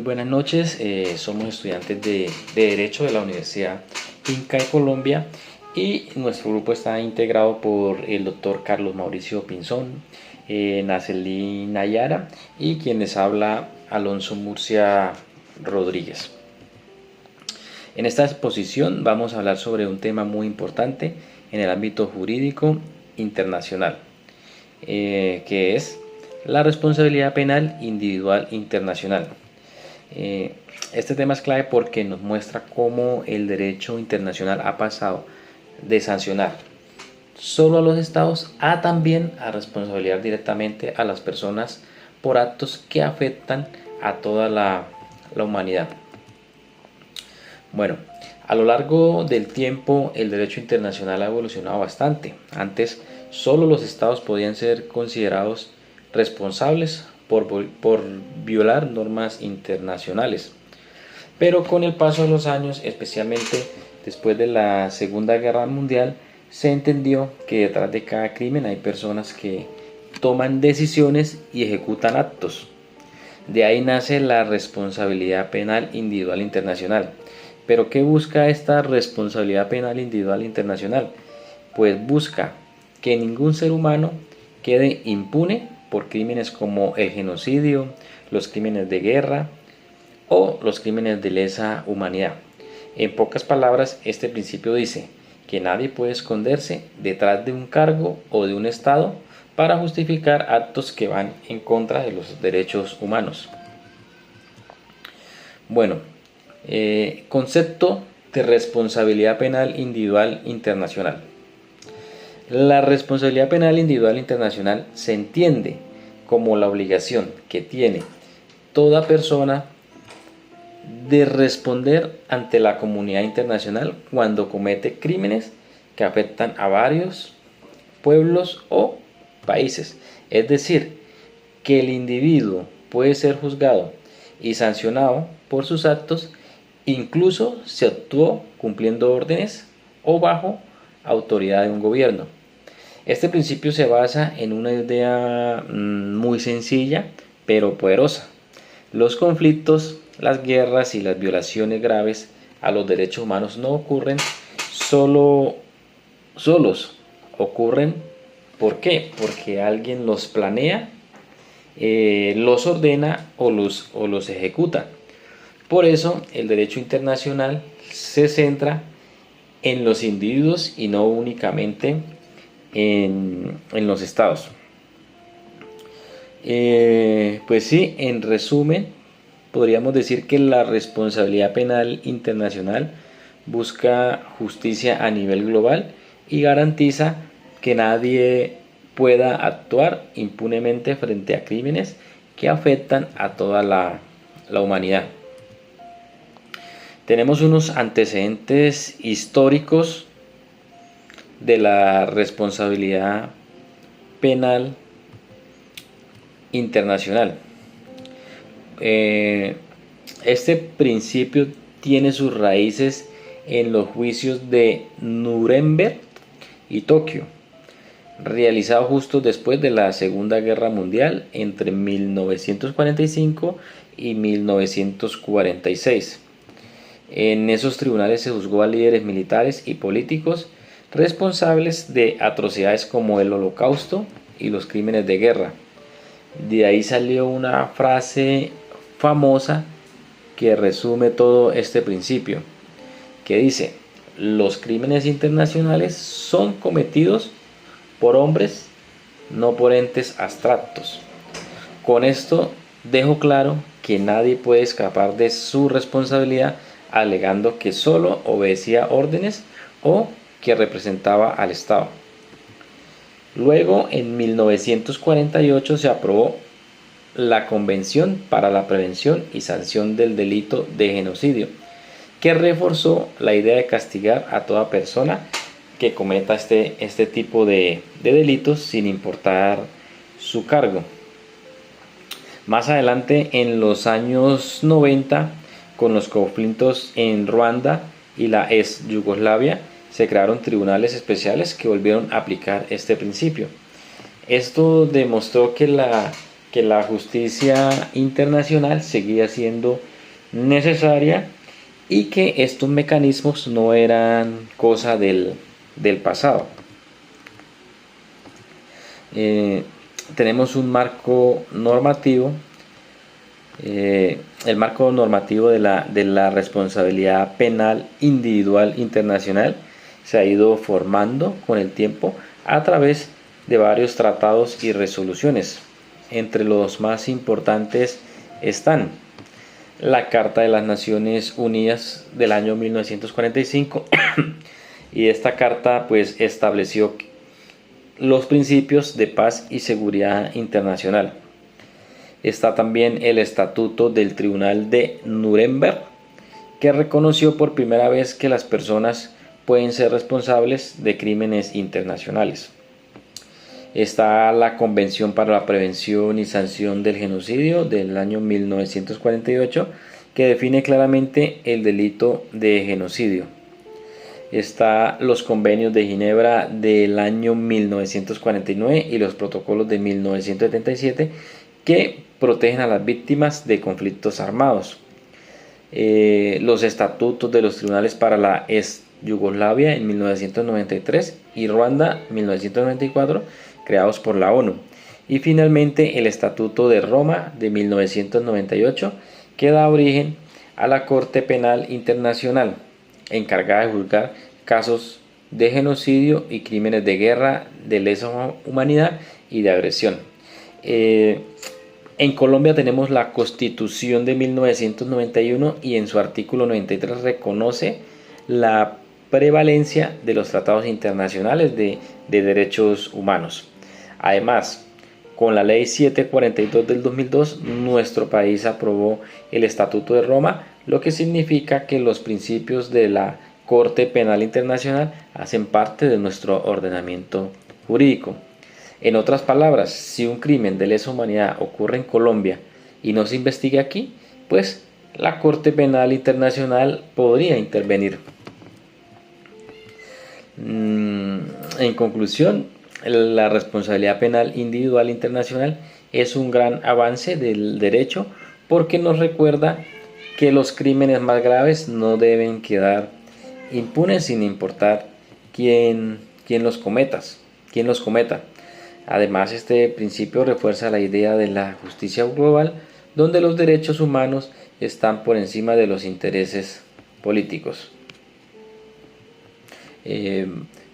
buenas noches. Somos estudiantes de Derecho de la Universidad Inca de Colombia y nuestro grupo está integrado por el doctor Carlos Mauricio Pinzón, Nacely Nayara y quien les habla, Alonso Murcia Rodríguez. En esta exposición vamos a hablar sobre un tema muy importante en el ámbito jurídico internacional, que es la responsabilidad penal individual internacional. Este tema es clave porque nos muestra cómo el derecho internacional ha pasado de sancionar solo a los estados a también a responsabilizar directamente a las personas por actos que afectan a toda la humanidad. Bueno, a lo largo del tiempo el derecho internacional ha evolucionado bastante. Antes solo los estados podían ser considerados responsables por violar normas internacionales. Pero con el paso de los años, especialmente después de la Segunda Guerra Mundial, se entendió que detrás de cada crimen hay personas que toman decisiones y ejecutan actos. De ahí nace la responsabilidad penal individual internacional. ¿Pero qué busca esta responsabilidad penal individual internacional? Pues busca que ningún ser humano quede impune por crímenes como el genocidio, los crímenes de guerra o los crímenes de lesa humanidad. En pocas palabras, este principio dice que nadie puede esconderse detrás de un cargo o de un estado para justificar actos que van en contra de los derechos humanos. Bueno, concepto de responsabilidad penal individual internacional. La responsabilidad penal individual internacional se entiende como la obligación que tiene toda persona de responder ante la comunidad internacional cuando comete crímenes que afectan a varios pueblos o países. Es decir, que el individuo puede ser juzgado y sancionado por sus actos, incluso si actuó cumpliendo órdenes o bajo autoridad de un gobierno. Este principio se basa en una idea muy sencilla pero poderosa. Los conflictos, las guerras y las violaciones graves a los derechos humanos no ocurren solos. Ocurren, ¿por qué? Porque alguien los planea, los ordena o los ejecuta. Por eso el derecho internacional se centra en los individuos y no únicamente en los estados. Pues sí, en resumen, podríamos decir que la responsabilidad penal internacional busca justicia a nivel global y garantiza que nadie pueda actuar impunemente frente a crímenes que afectan a toda la humanidad. Tenemos unos antecedentes históricos de la responsabilidad penal internacional. Este principio tiene sus raíces en los juicios de Nuremberg y Tokio, realizados justo después de la Segunda Guerra Mundial entre 1945 y 1946. En esos tribunales se juzgó a líderes militares y políticos responsables de atrocidades como el Holocausto y los crímenes de guerra. De ahí salió una frase famosa que resume todo este principio, que dice: los crímenes internacionales son cometidos por hombres, no por entes abstractos. Con esto dejo claro que nadie puede escapar de su responsabilidad alegando que solo obedecía órdenes o que representaba al Estado. Luego, en 1948 se aprobó la Convención para la Prevención y Sanción del Delito de Genocidio, que reforzó la idea de castigar a toda persona que cometa este tipo de delitos sin importar su cargo. Más adelante, en los años 90, con los conflictos en Ruanda y la ex Yugoslavia, se crearon tribunales especiales que volvieron a aplicar este principio. Esto demostró que la justicia internacional seguía siendo necesaria y que estos mecanismos no eran cosa del pasado. Tenemos un marco normativo, el marco normativo de la responsabilidad penal individual internacional se ha ido formando con el tiempo a través de varios tratados y resoluciones. Entre los más importantes están la Carta de las Naciones Unidas del año 1945 y esta carta pues estableció los principios de paz y seguridad internacional. Está también el Estatuto del Tribunal de Nuremberg, que reconoció por primera vez que las personas pueden ser responsables de crímenes internacionales. Está la Convención para la Prevención y Sanción del Genocidio del año 1948, que define claramente el delito de genocidio. Está los convenios de Ginebra del año 1949 y los protocolos de 1977 que protegen a las víctimas de conflictos armados. Los estatutos de los tribunales para la Yugoslavia en 1993 y Ruanda en 1994, creados por la ONU. Y finalmente el Estatuto de Roma de 1998, que da origen a la Corte Penal Internacional, encargada de juzgar casos de genocidio y crímenes de guerra, de lesa humanidad y de agresión. En Colombia tenemos la Constitución de 1991 y en su artículo 93 reconoce la prevalencia de los tratados internacionales de derechos humanos. Además, con la Ley 742 del 2002, nuestro país aprobó el Estatuto de Roma, lo que significa que los principios de la Corte Penal Internacional hacen parte de nuestro ordenamiento jurídico. En otras palabras, si un crimen de lesa humanidad ocurre en Colombia y no se investiga aquí, pues la Corte Penal Internacional podría intervenir. En conclusión, la responsabilidad penal individual internacional es un gran avance del derecho porque nos recuerda que los crímenes más graves no deben quedar impunes sin importar quién los cometa. Además, este principio refuerza la idea de la justicia global, donde los derechos humanos están por encima de los intereses políticos.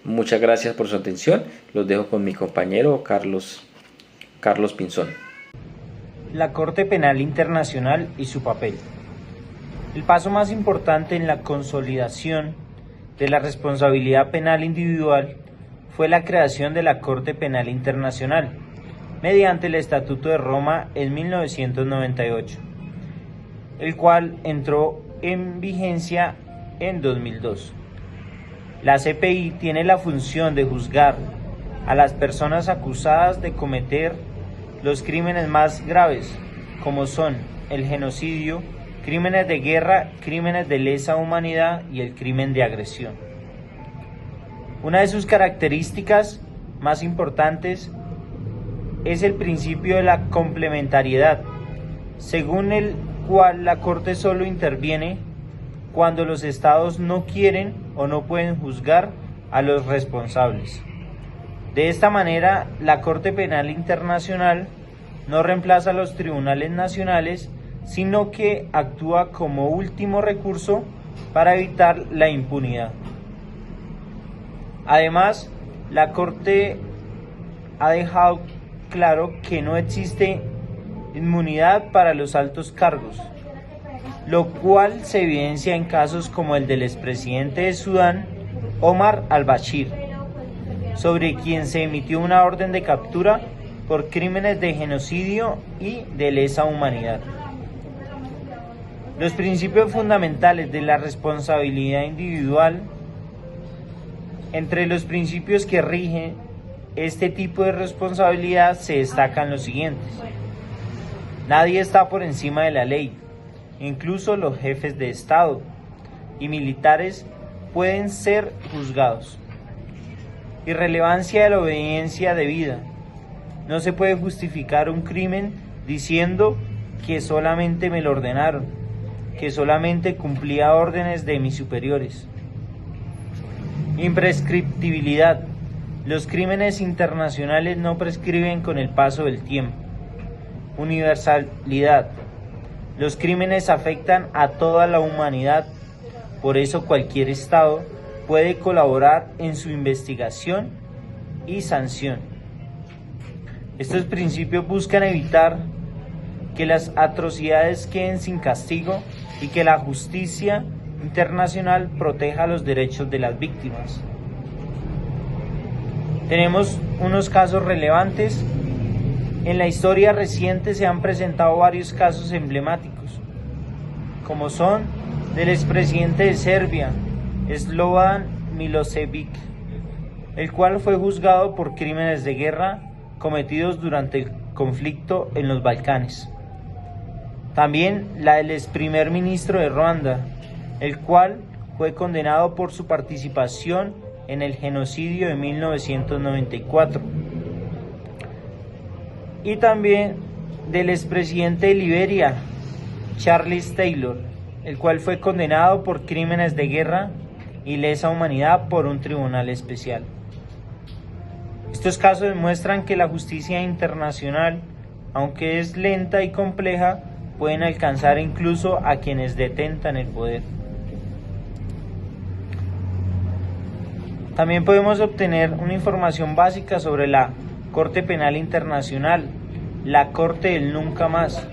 Muchas gracias por su atención. Los dejo con mi compañero Carlos Pinzón. La Corte Penal Internacional y su papel. El paso más importante en la consolidación de la responsabilidad penal individual fue la creación de la Corte Penal Internacional, mediante el Estatuto de Roma en 1998, el cual entró en vigencia en 2002. La CPI tiene la función de juzgar a las personas acusadas de cometer los crímenes más graves, como son el genocidio, crímenes de guerra, crímenes de lesa humanidad y el crimen de agresión. Una de sus características más importantes es el principio de la complementariedad, según el cual la Corte solo interviene cuando los estados no quieren o no pueden juzgar a los responsables. De esta manera, la Corte Penal Internacional no reemplaza a los tribunales nacionales, sino que actúa como último recurso para evitar la impunidad. Además, la Corte ha dejado claro que no existe inmunidad para los altos cargos, lo cual se evidencia en casos como el del expresidente de Sudán, Omar al-Bashir, sobre quien se emitió una orden de captura por crímenes de genocidio y de lesa humanidad. Los principios fundamentales de la responsabilidad individual. Entre los principios que rigen este tipo de responsabilidad se destacan los siguientes. Nadie está por encima de la ley, incluso los jefes de Estado y militares pueden ser juzgados. Irrelevancia de la obediencia debida. No se puede justificar un crimen diciendo que solamente me lo ordenaron. que solamente cumplía órdenes de mis superiores. Imprescriptibilidad. Los crímenes internacionales no prescriben con el paso del tiempo. Universalidad. Los crímenes afectan a toda la humanidad, por eso cualquier Estado puede colaborar en su investigación y sanción. Estos principios buscan evitar que las atrocidades queden sin castigo y que la justicia internacional proteja los derechos de las víctimas. Tenemos unos casos relevantes. En la historia reciente se han presentado varios casos emblemáticos, como son del expresidente de Serbia, Slobodan Milošević, el cual fue juzgado por crímenes de guerra cometidos durante el conflicto en los Balcanes. También la del ex primer ministro de Ruanda, el cual fue condenado por su participación en el genocidio de 1994. Y también del expresidente de Liberia, Charles Taylor, el cual fue condenado por crímenes de guerra y lesa humanidad por un tribunal especial. Estos casos demuestran que la justicia internacional, aunque es lenta y compleja, pueden alcanzar incluso a quienes detentan el poder. También podemos obtener una información básica sobre la Corte Penal Internacional, la Corte del Nunca Más.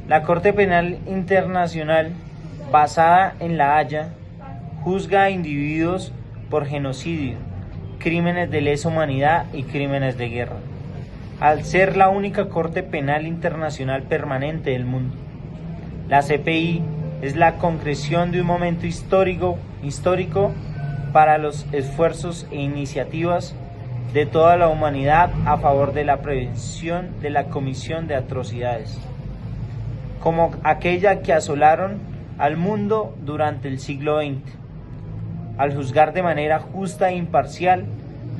La Corte Penal Internacional, basada en La Haya, juzga a individuos por genocidio, crímenes de lesa humanidad y crímenes de guerra, al ser la única Corte Penal Internacional permanente del mundo. La CPI es la concreción de un momento histórico para los esfuerzos e iniciativas de toda la humanidad a favor de la prevención de la comisión de atrocidades, como aquella que asolaron al mundo durante el siglo XX, al juzgar de manera justa e imparcial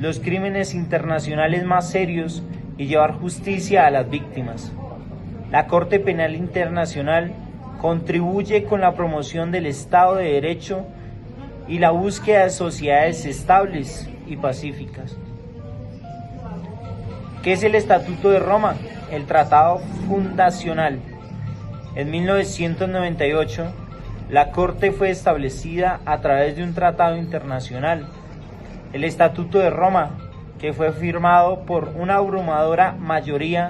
los crímenes internacionales más serios y llevar justicia a las víctimas. La Corte Penal Internacional contribuye con la promoción del Estado de Derecho y la búsqueda de sociedades estables y pacíficas. ¿Qué es el Estatuto de Roma? El tratado fundacional. En 1998, la Corte fue establecida a través de un tratado internacional, el Estatuto de Roma, que fue firmado por una abrumadora mayoría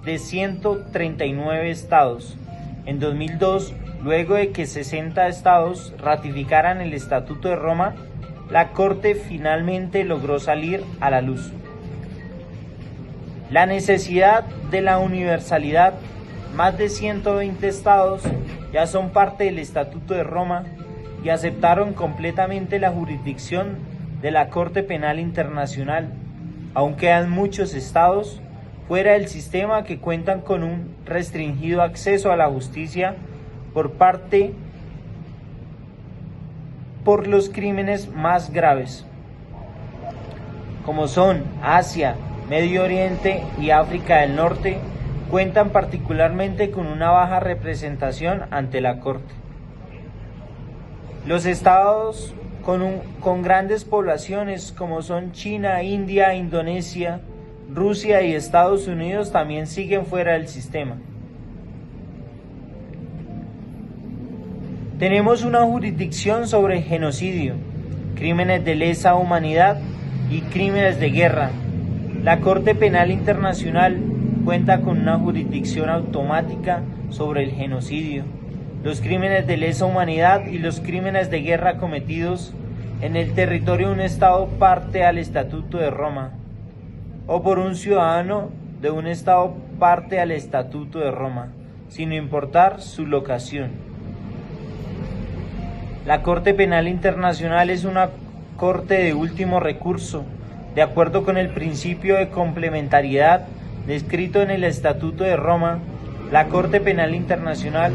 de 139 estados. En 2002, luego de que 60 estados ratificaran el Estatuto de Roma, la Corte finalmente logró salir a la luz. La necesidad de la universalidad. Más de 120 estados ya son parte del Estatuto de Roma y aceptaron completamente la jurisdicción de la Corte Penal Internacional. Aún quedan muchos estados fuera del sistema que cuentan con un restringido acceso a la justicia por los crímenes más graves, como son Asia, Medio Oriente y África del Norte, cuentan particularmente con una baja representación ante la Corte. Los estados con grandes poblaciones como son China, India, Indonesia, Rusia y Estados Unidos también siguen fuera del sistema. Tenemos una jurisdicción sobre genocidio, crímenes de lesa humanidad y crímenes de guerra. La Corte Penal Internacional cuenta con una jurisdicción automática sobre el genocidio, los crímenes de lesa humanidad y los crímenes de guerra cometidos en el territorio de un Estado parte al Estatuto de Roma, o por un ciudadano de un Estado parte al Estatuto de Roma, sin importar su locación. La Corte Penal Internacional es una corte de último recurso, de acuerdo con el principio de complementariedad descrito en el Estatuto de Roma. La Corte Penal Internacional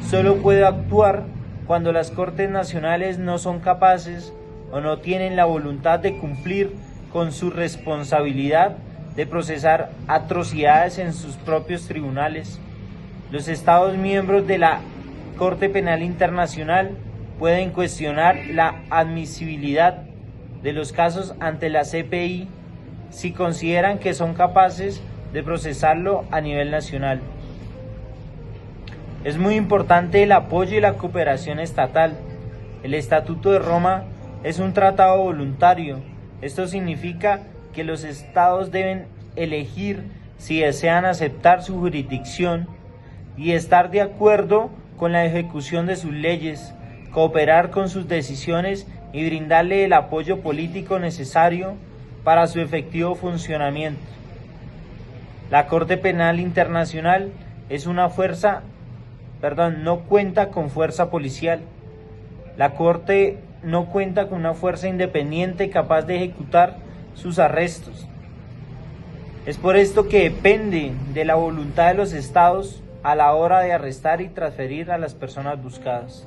solo puede actuar cuando las Cortes nacionales no son capaces o no tienen la voluntad de cumplir con su responsabilidad de procesar atrocidades en sus propios tribunales. Los Estados miembros de la Corte Penal Internacional pueden cuestionar la admisibilidad de los casos ante la CPI si consideran que son capaces de procesarlo a nivel nacional. Es muy importante el apoyo y la cooperación estatal. El Estatuto de Roma es un tratado voluntario. Esto significa que los estados deben elegir si desean aceptar su jurisdicción y estar de acuerdo con la ejecución de sus leyes, cooperar con sus decisiones y brindarle el apoyo político necesario para su efectivo funcionamiento. La Corte Penal Internacional no cuenta con fuerza policial. La Corte no cuenta con una fuerza independiente capaz de ejecutar sus arrestos. Es por esto que depende de la voluntad de los estados a la hora de arrestar y transferir a las personas buscadas.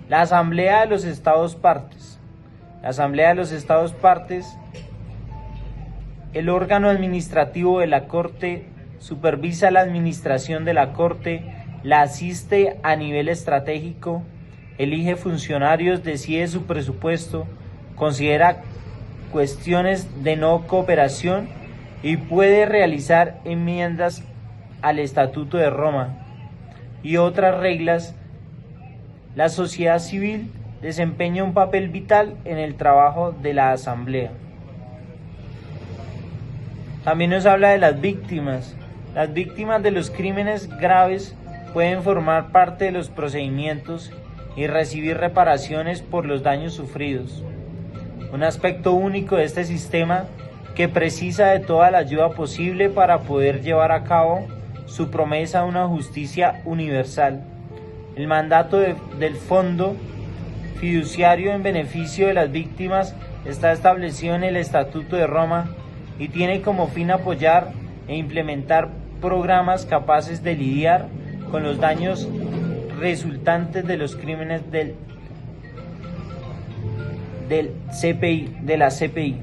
La Asamblea de los Estados Partes. La Asamblea de los Estados Partes, el órgano administrativo de la Corte, supervisa la administración de la Corte, la asiste a nivel estratégico, elige funcionarios, decide su presupuesto, considera cuestiones de no cooperación y puede realizar enmiendas al Estatuto de Roma y otras reglas. La sociedad civil desempeña un papel vital en el trabajo de la Asamblea. También nos habla de las víctimas. Las víctimas de los crímenes graves pueden formar parte de los procedimientos y recibir reparaciones por los daños sufridos. Un aspecto único de este sistema que precisa de toda la ayuda posible para poder llevar a cabo su promesa de una justicia universal. El mandato del Fondo Fiduciario en beneficio de las víctimas está establecido en el Estatuto de Roma y tiene como fin apoyar e implementar programas capaces de lidiar con los daños resultantes de los crímenes de la CPI.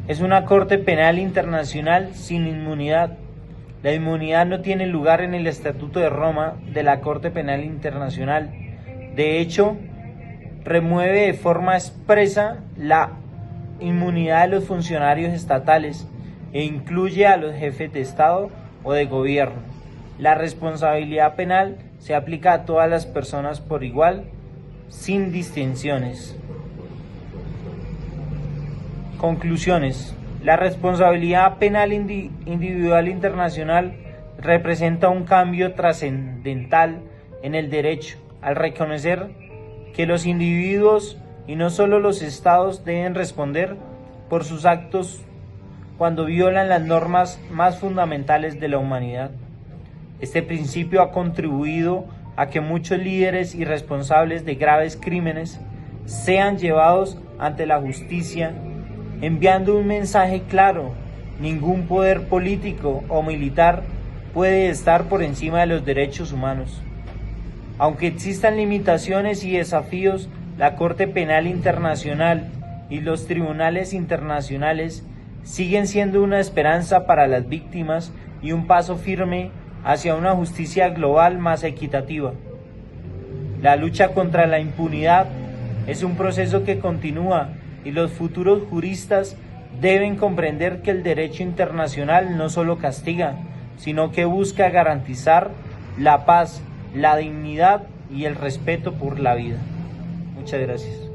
Es una Corte Penal Internacional sin inmunidad. La inmunidad no tiene lugar en el Estatuto de Roma de la Corte Penal Internacional. De hecho, remueve de forma expresa la inmunidad de los funcionarios estatales e incluye a los jefes de Estado o de gobierno. La responsabilidad penal se aplica a todas las personas por igual, sin distinciones. Conclusiones. La responsabilidad penal individual internacional representa un cambio trascendental en el derecho, al reconocer que los individuos y no solo los estados deben responder por sus actos cuando violan las normas más fundamentales de la humanidad. Este principio ha contribuido a que muchos líderes y responsables de graves crímenes sean llevados ante la justicia, enviando un mensaje claro: ningún poder político o militar puede estar por encima de los derechos humanos. Aunque existan limitaciones y desafíos, la Corte Penal Internacional y los tribunales internacionales siguen siendo una esperanza para las víctimas y un paso firme hacia una justicia global más equitativa. La lucha contra la impunidad es un proceso que continúa y los futuros juristas deben comprender que el derecho internacional no solo castiga, sino que busca garantizar la paz, la dignidad y el respeto por la vida. Muchas gracias.